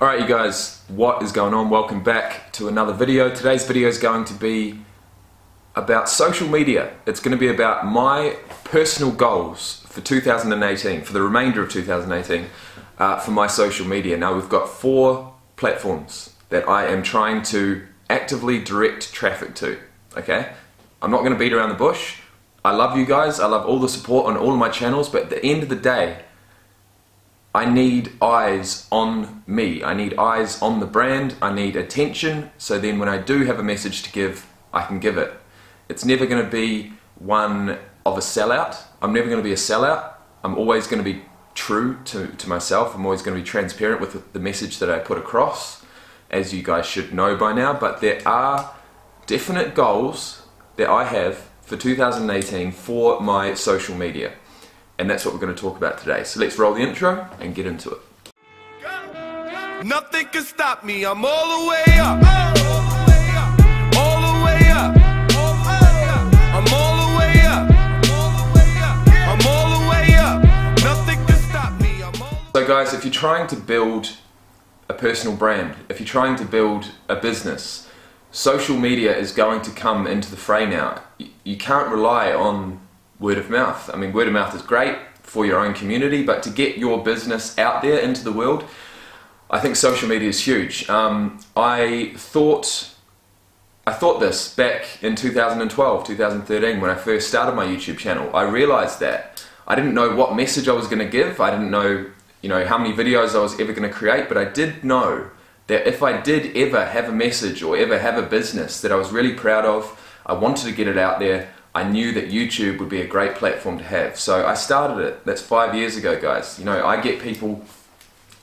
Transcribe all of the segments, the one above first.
Alright you guys, what is going on? Welcome back to another video. Today's video is going to be about social media. It's going to be about my personal goals for 2018, for the remainder of 2018, for my social media. Now we've got 4 platforms that I am trying to actively direct traffic to, okay? I'm not going to beat around the bush. I love you guys, I love all the support on all of my channels, but at the end of the day, I need eyes on me. I need eyes on the brand. I need attention, so then when I do have a message to give, I can give it. It's never going to be one of a sellout. I'm never going to be a sellout. I'm always going to be true to myself. I'm always going to be transparent with the message that I put across, as you guys should know by now. But there are definite goals that I have for 2018 for my social media. And that's what we're going to talk about today. So let's roll the intro and get into it. Nothing can stop me. I'm all the way up. All the way up. I'm all the way up. I'm all the way up. Nothing can stop me. So guys, if you're trying to build a personal brand, if you're trying to build a business, social media is going to come into the fray now. You can't rely on word of mouth. I mean, word of mouth is great for your own community, but to get your business out there into the world, I think social media is huge. I thought this back in 2012, 2013, when I first started my YouTube channel. I realized that I didn't know what message I was going to give. I didn't know, how many videos I was ever going to create, but I did know that if I did ever have a message or ever have a business that I was really proud of, I wanted to get it out there, I knew that YouTube would be a great platform to have. So I started it. That's 5 years ago, guys. I get people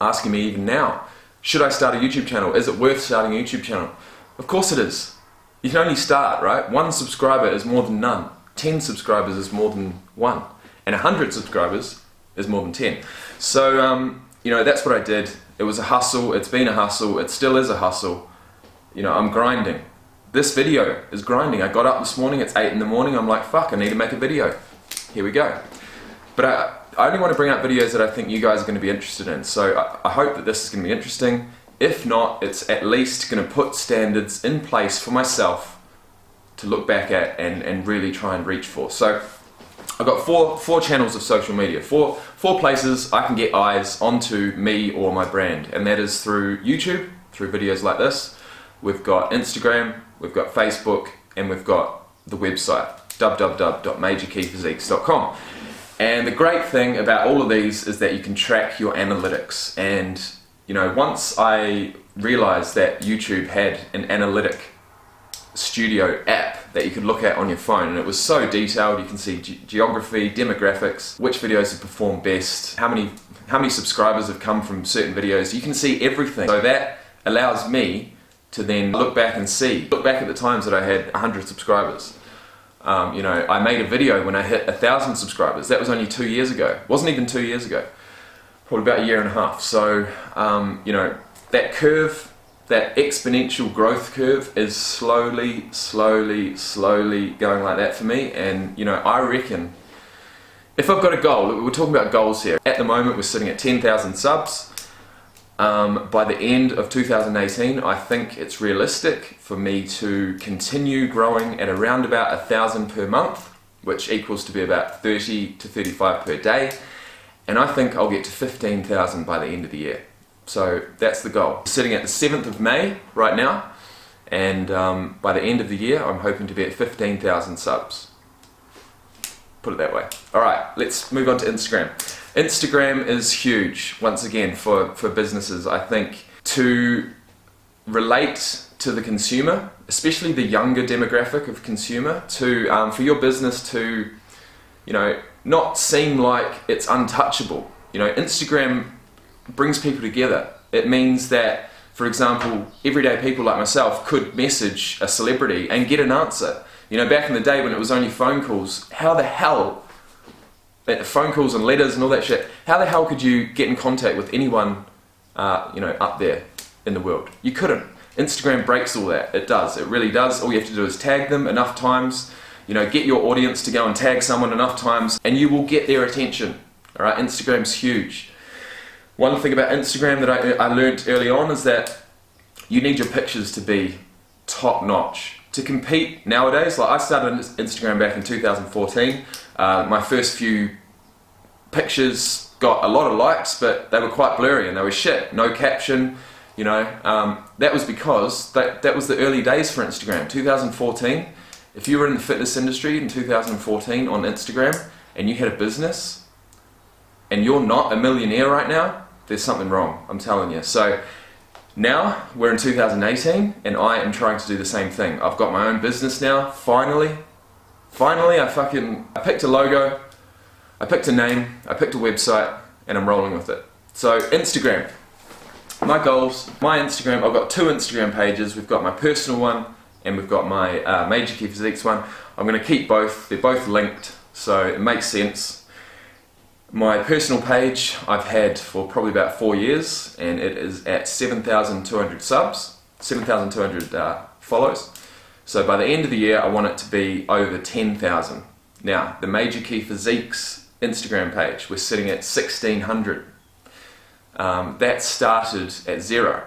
asking me even now, should I start a YouTube channel? Is it worth starting a YouTube channel? Of course it is. You can only start, right? 1 subscriber is more than none. 10 subscribers is more than 1. And 100 subscribers is more than 10. So, that's what I did. It was a hustle. It's been a hustle. It still is a hustle. I'm grinding. This video is grinding. I got up this morning, it's 8 in the morning, I'm like, fuck, I need to make a video. Here we go. But I only want to bring up videos that I think you guys are going to be interested in. So I hope that this is going to be interesting. If not, it's at least going to put standards in place for myself to look back at and really try and reach for. So I've got four channels of social media, four places I can get eyes onto me or my brand. And that is through YouTube, through videos like this. We've got Instagram, we've got Facebook, and we've got the website, www.majorkeyphysiques.com. And the great thing about all of these is that you can track your analytics. And, once I realized that YouTube had an analytic studio app that you could look at on your phone, and it was so detailed, you can see geography, demographics, which videos have performed best, how many subscribers have come from certain videos, you can see everything. So that allows me to then look back at the times that I had 100 subscribers. I made a video when I hit 1,000 subscribers. That was only 2 years ago. It wasn't even 2 years ago. Probably about a year and a half. So, that curve, that exponential growth curve is slowly going like that for me. And, I reckon, if I've got a goal, we're talking about goals here. At the moment, we're sitting at 10,000 subs. By the end of 2018, I think it's realistic for me to continue growing at around about 1,000 per month, which equals to be about 30 to 35 per day. And I think I'll get to 15,000 by the end of the year. So that's the goal. Sitting at the 7th of May right now, and by the end of the year, I'm hoping to be at 15,000 subs. Put it that way. Alright, let's move on to Instagram. Instagram is huge, once again, for businesses. I think to relate to the consumer, especially the younger demographic of consumer, for your business to, not seem like it's untouchable. Instagram brings people together. It means that, for example, everyday people like myself could message a celebrity and get an answer. Back in the day when it was only phone calls, how the hell, phone calls and letters and all that shit, how the hell could you get in contact with anyone, up there in the world? You couldn't. Instagram breaks all that. It does. It really does. All you have to do is tag them enough times, get your audience to go and tag someone enough times, and you will get their attention. Alright, Instagram's huge. One thing about Instagram that I learned early on is that you need your pictures to be top notch. To compete nowadays, like I started Instagram back in 2014, my first few pictures got a lot of likes, but they were quite blurry and they were shit, no caption, you know. That was because that was the early days for Instagram, 2014. If you were in the fitness industry in 2014 on Instagram and you had a business and you're not a millionaire right now, there's something wrong, I'm telling you. So now we're in 2018 and I am trying to do the same thing. I've got my own business now, finally. I picked a logo, I picked a name, I picked a website, and I'm rolling with it. So Instagram, my goals, my Instagram, I've got two Instagram pages. We've got my personal one and we've got my Major Key Physiques one. I'm going to keep both, they're both linked, so it makes sense. My personal page I've had for probably about 4 years and it is at 7,200 subs, 7,200 follows. So by the end of the year I want it to be over 10,000. Now the Major Key Physiques Instagram page, we're sitting at 1,600. That started at 0,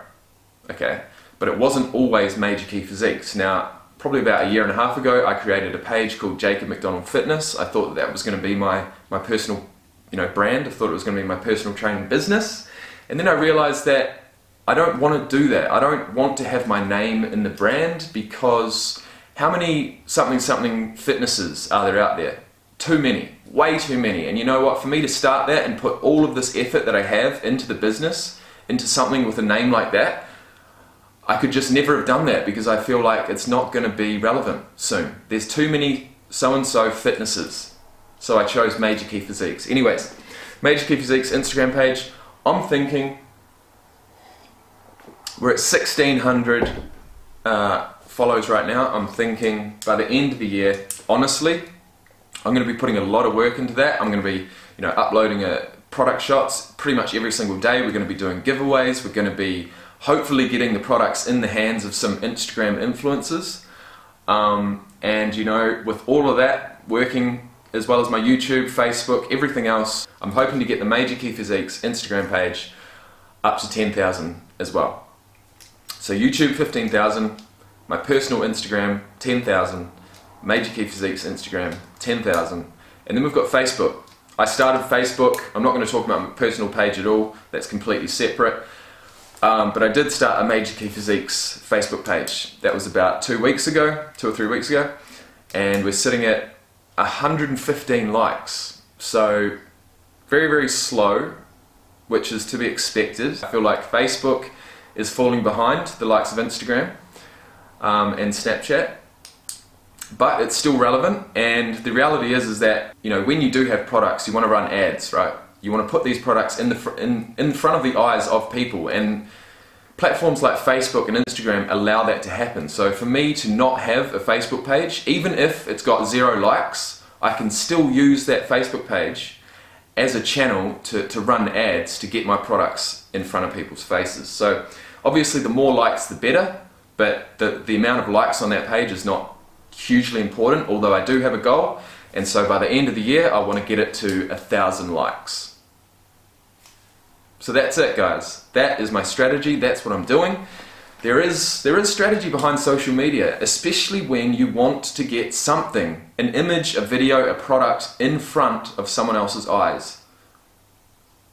okay? But it wasn't always Major Key Physiques. Now probably about a year and a half ago I created a page called McDonald Fitness. I thought that was going to be my personal brand. I thought it was going to be my personal training business, and then I realized that I don't want to do that. I don't want to have my name in the brand, because how many something fitnesses are there out there? Too many, way too many. And you know what, for me to start that and put all of this effort that I have into the business, into something with a name like that, I could just never have done that, because I feel like it's not going to be relevant soon. There's too many so-and-so fitnesses. So I chose Major Key Physiques. Anyways, Major Key Physiques Instagram page, I'm thinking we're at 1,600 follows right now. I'm thinking by the end of the year, honestly, I'm going to be putting a lot of work into that. I'm going to be uploading product shots pretty much every single day. We're going to be doing giveaways. We're going to be hopefully getting the products in the hands of some Instagram influencers. And with all of that working, as well as my YouTube, Facebook, everything else, I'm hoping to get the Major Key Physiques Instagram page up to 10,000 as well. So YouTube 15,000, my personal Instagram 10,000, Major Key Physiques Instagram 10,000, and then we've got Facebook. I started Facebook. I'm not going to talk about my personal page at all, that's completely separate. But I did start a Major Key Physiques Facebook page. That was about 2 or 3 weeks ago, and we're sitting at 115 likes, so very, very slow, which is to be expected. I feel like Facebook is falling behind the likes of Instagram and Snapchat, but it's still relevant. And the reality is that when you do have products, you want to run ads, right? You want to put these products in front of the eyes of people, and platforms like Facebook and Instagram allow that to happen. So for me to not have a Facebook page, even if it's got 0 likes, I can still use that Facebook page as a channel to run ads to get my products in front of people's faces. So obviously the more likes the better, but the amount of likes on that page is not hugely important, although I do have a goal. And so by the end of the year I want to get it to 1,000 likes. So that's it, guys. That is my strategy. That's what I'm doing. There is strategy behind social media, especially when you want to get something, an image, a video, a product in front of someone else's eyes.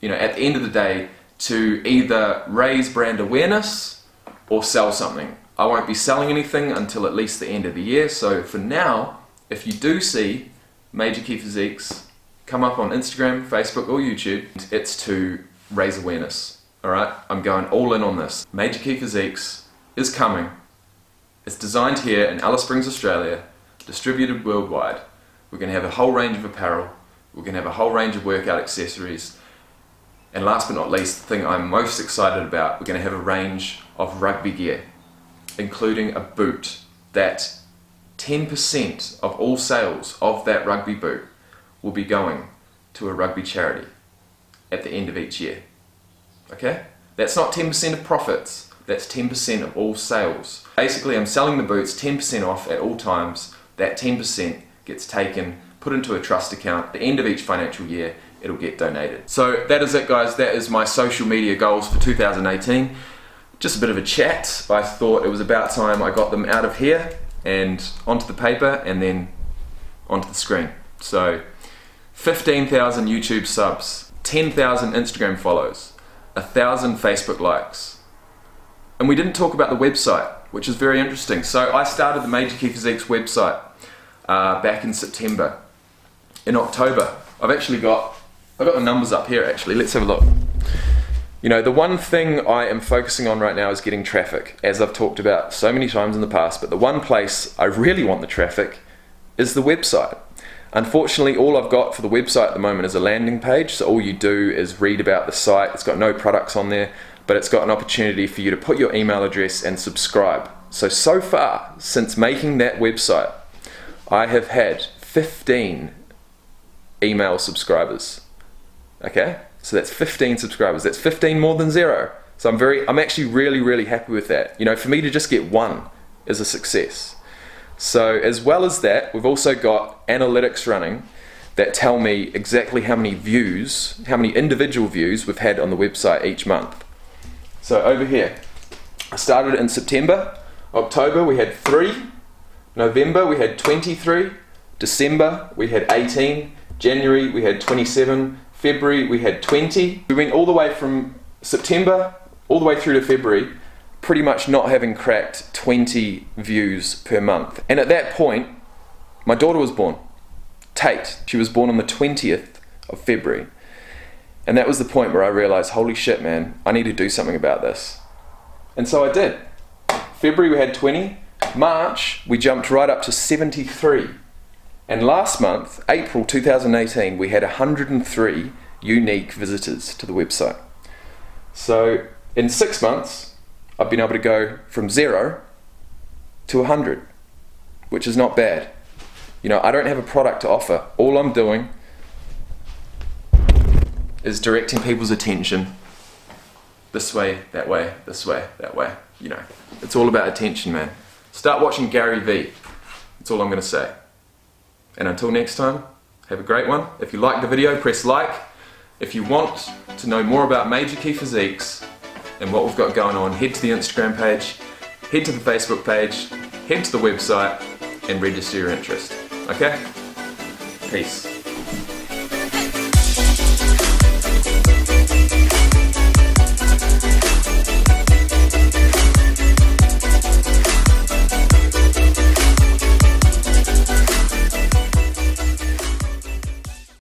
At the end of the day, to either raise brand awareness or sell something. I won't be selling anything until at least the end of the year. So for now, if you do see Major Key Physiques come up on Instagram, Facebook or YouTube, it's to raise awareness. Alright, I'm going all in on this. Major Key Physiques is coming. It's designed here in Alice Springs, Australia, distributed worldwide. We're going to have a whole range of apparel, we're going to have a whole range of workout accessories, and last but not least, the thing I'm most excited about, we're going to have a range of rugby gear, including a boot that 10% of all sales of that rugby boot will be going to a rugby charity at the end of each year. Okay? That's not 10% of profits, that's 10% of all sales. Basically, I'm selling the boots 10% off at all times. That 10% gets taken, put into a trust account at the end of each financial year, it'll get donated. So that is it, guys. That is my social media goals for 2018. Just a bit of a chat. I thought it was about time I got them out of here and onto the paper and then onto the screen. So 15,000 YouTube subs, 10,000 Instagram follows, 1,000 Facebook likes. And we didn't talk about the website, which is very interesting. So I started the Major Key Physiques website back in September. In October, I've got the numbers up here actually. Let's have a look. You know, the one thing I am focusing on right now is getting traffic, as I've talked about so many times in the past, but the one place I really want the traffic is the website. Unfortunately, all I've got for the website at the moment is a landing page, so all you do is read about the site. It's got no products on there, but it's got an opportunity for you to put your email address and subscribe. So far, since making that website, I have had 15 email subscribers. Okay? So that's 15 subscribers. That's 15 more than 0. So I'm actually really happy with that. You know, for me to just get 1 is a success. So as well as that, we've also got analytics running that tell me exactly how many views, how many individual views we've had on the website each month. So over here, I started in September. October we had 3. November we had 23. December we had 18. January we had 27. February we had 20. We went all the way from September all the way through to February, pretty much not having cracked 20 views per month. And at that point, my daughter was born, Tate. She was born on the 20th of February. And that was the point where I realized, holy shit, man, I need to do something about this. And so I did. February we had 20. March we jumped right up to 73. And last month, April 2018, we had 103 unique visitors to the website. So in 6 months, I've been able to go from 0 to 100, which is not bad. You know, I don't have a product to offer. All I'm doing is directing people's attention this way, that way, this way, that way. You know, it's all about attention, man. Start watching Gary Vee. That's all I'm going to say. And until next time, have a great one. If you liked the video, press like. If you want to know more about Major Key Physiques and what we've got going on, head to the Instagram page, head to the Facebook page, head to the website and register your interest. Okay? Peace.